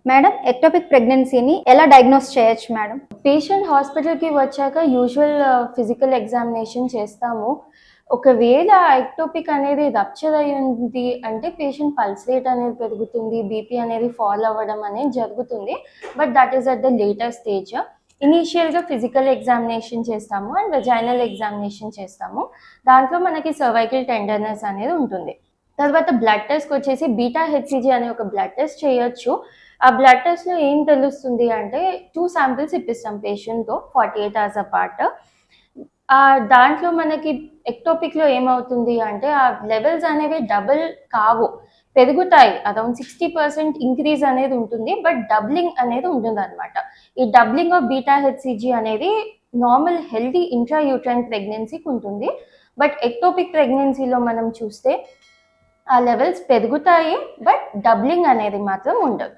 Madam, ectopic ప్రెగ్నెన్సీని ఎలా diagnose చేయొచ్చు madam? Patient హాస్పిటల్కి వచ్చాక యూజువల్ ఫిజికల్ ఎగ్జామినేషన్ చేస్తాము. ఒకవేళ ఎక్టోపిక్ అనేది రప్చర్ అయి ఉంది అంటే పేషెంట్ పల్స్ రేట్ అనేది పెరుగుతుంది, బీపీ అనేది ఫాల్ అవ్వడం అనేది జరుగుతుంది. But that is at the later stage. ఇనీషియల్గా ఫిజికల్ ఎగ్జామినేషన్ చేస్తాము అండ్ వెజైనల్ ఎగ్జామినేషన్ చేస్తాము. దాంట్లో మనకి సర్వైకల్ టెండర్నెస్ అనేది ఉంటుంది. తర్వాత బ్లడ్ టెస్ట్కి వచ్చేసి బీటా హెచ్సిజీ అనే ఒక బ్లడ్ టెస్ట్ చేయొచ్చు. ఆ బ్లడ్ టెస్ట్లో ఏం తెలుస్తుంది అంటే 2 శాంపిల్స్ ఇప్పిస్తాం పేషెంట్తో 48 hours అపార్ట్. దాంట్లో మనకి ఎక్టోపిక్లో ఏమవుతుంది అంటే ఆ లెవెల్స్ అనేవి డబుల్ కావు, పెరుగుతాయి. అరౌండ్ 60% ఇంక్రీజ్ అనేది ఉంటుంది, బట్ డబ్లింగ్ అనేది ఉంటుంది అనమాట. ఈ డబ్లింగ్ ఆఫ్ బీటా హెచ్సిజీ అనేది నార్మల్ హెల్తీ ఇంట్రాయూట్రైన్ ప్రెగ్నెన్సీకి ఉంటుంది. బట్ ఎక్టోపిక్ ప్రెగ్నెన్సీలో మనం చూస్తే ఆ లెవెల్స్ పెరుగుతాయి, బట్ డబ్లింగ్ అనేది మాత్రం ఉండదు.